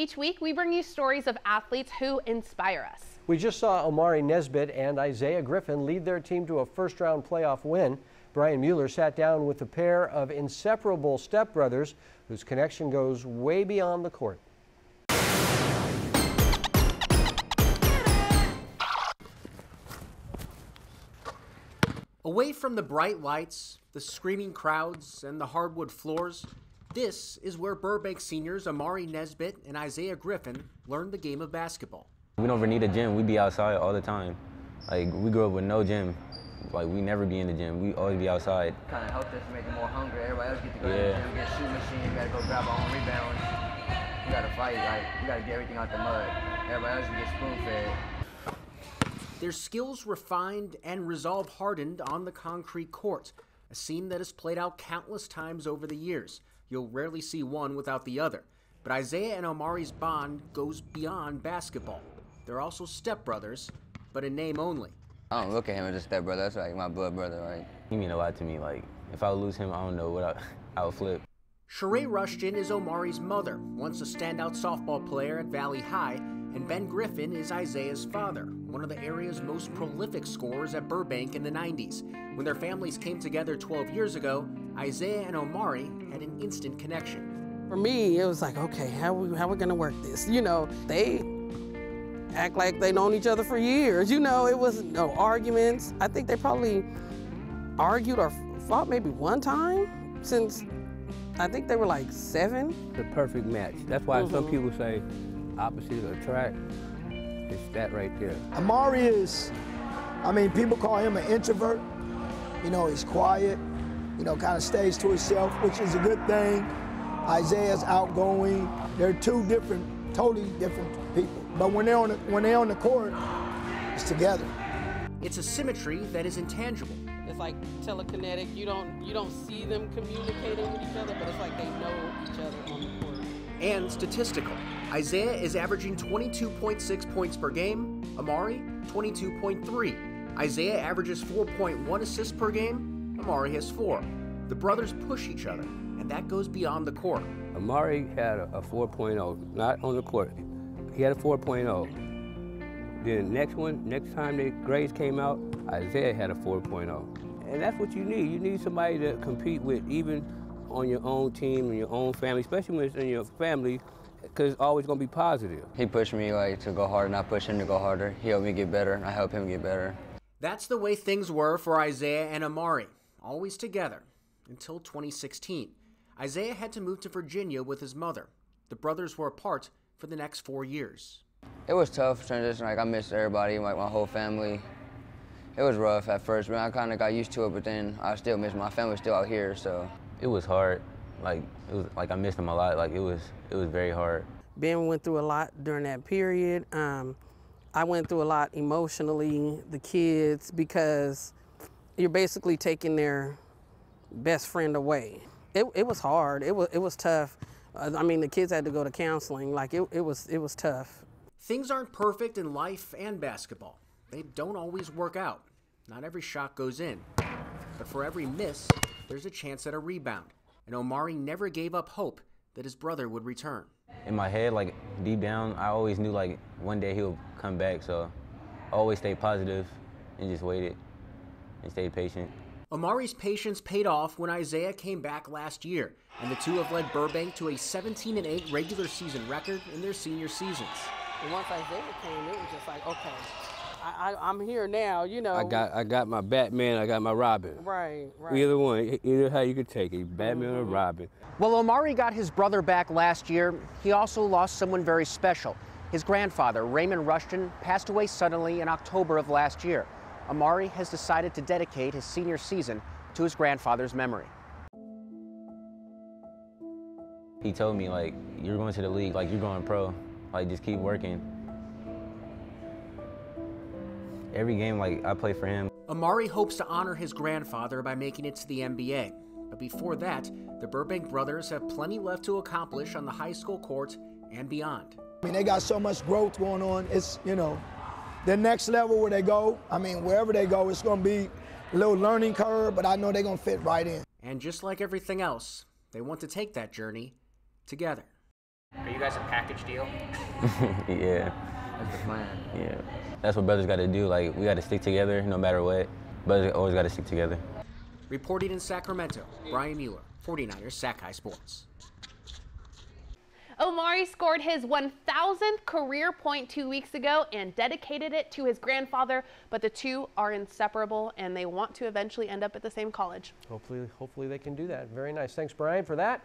Each week, we bring you stories of athletes who inspire us. We just saw Omari, Nesbit, and Isaiah Griffin lead their team to a first-round playoff win. Brian Mueller sat down with a pair of inseparable stepbrothers whose connection goes way beyond the court. Away from the bright lights, the screaming crowds, and the hardwood floors, this is where Burbank seniors Omari, Nesbit, and Isaiah Griffin learned the game of basketball. We don't ever need a gym. We be outside all the time. Like, we grew up with no gym. Like, we never be in the gym. We always be outside. Kind of helped us make it more hungry. Everybody else get to go to the gym, get a shoe machine, you got to go grab our own rebounds. You got to fight, like, you got to get everything out the mud. Everybody else can get spoon-fed. Their skills refined and resolve hardened on the concrete court, a scene that has played out countless times over the years. You'll rarely see one without the other. But Isaiah and Omari's bond goes beyond basketball. They're also stepbrothers, but in name only. I don't look at him as a stepbrother. That's like my blood brother, right? He mean a lot to me. Like, if I lose him, I don't know what I would flip. Sheree Rushton is Omari's mother, once a standout softball player at Valley High, and Ben Griffin is Isaiah's father, one of the area's most prolific scorers at Burbank in the 90s. When their families came together 12 years ago, Isaiah and Omari had an instant connection. For me, it was like, okay, how we gonna work this? You know, they act like they known each other for years. You know, it was no arguments. I think they probably argued or fought maybe one time since I think they were like 7. The perfect match. That's why some people say opposites attract. It's that right there. Omari is, I mean, people call him an introvert. You know, he's quiet, you know, kind of stays to himself, which is a good thing. Isaiah's outgoing. They're two different, totally different people. But when they're on the court, it's together. It's a symmetry that is intangible. It's like telekinetic. You don't see them communicating with each other, but it's like they know each other on the court. And statistical. Isaiah is averaging 22.6 points per game, Omari 22.3. Isaiah averages 4.1 assists per game, Omari has 4. The brothers push each other, and that goes beyond the court. Omari had a 4.0, not on the court. He had a 4.0. Then next time the grades came out, Isaiah had a 4.0. And that's what you need. You need somebody to compete with, even on your own team and your own family, especially when it's in your family, because it's always going to be positive. He pushed me like to go harder, and I pushed him to go harder. He helped me get better, and I helped him get better. That's the way things were for Isaiah and Omari, always together, until 2016. Isaiah had to move to Virginia with his mother. The brothers were apart for the next 4 years. It was tough transition. Like, I missed everybody, like my whole family. It was rough at first, but I kind of got used to it, but then I still miss my family still out here, so. It was hard. Like, it was like I missed him a lot. Like, it was very hard. Ben went through a lot during that period. I went through a lot emotionally, the kids, because you're basically taking their best friend away. It was hard. It was tough. I mean, the kids had to go to counseling. Like, it was tough. Things aren't perfect in life and basketball. They don't always work out. Not every shot goes in. But for every miss, there's a chance at a rebound. And Omari never gave up hope that his brother would return. In my head, like, deep down, I always knew, like, one day he'll come back, so I always stayed positive and just waited and stayed patient. Omari's patience paid off when Isaiah came back last year, and the two have led Burbank to a 17-8 regular season record in their senior seasons. And once Isaiah came, it was just like, okay, I'm here now, you know. I got my Batman, I got my Robin. Right. Either one, either how you could take it, Batman or Robin. Well, Omari got his brother back last year. He also lost someone very special. His grandfather, Raymond Rushton, passed away suddenly in October of last year. Omari has decided to dedicate his senior season to his grandfather's memory. He told me, like, you're going to the league, like, you're going pro. Like, just keep working. Every game, like, I play for him. Omari hopes to honor his grandfather by making it to the NBA. But before that, the Burbank brothers have plenty left to accomplish on the high school court and beyond. I mean, they got so much growth going on. It's, you know, the next level where they go, I mean, wherever they go, it's going to be a little learning curve, but I know they're going to fit right in. And just like everything else, they want to take that journey together. Are you guys a package deal? Yeah. That's the plan. Yeah. That's what brothers got to do. Like, we got to stick together no matter what. Brothers always got to stick together. Reporting in Sacramento, Brian Mueller, 49ers Sac-Hi Sports. Omari scored his 1,000th career point 2 weeks ago and dedicated it to his grandfather, but the two are inseparable and they want to eventually end up at the same college. Hopefully they can do that. Very nice. Thanks, Brian, for that.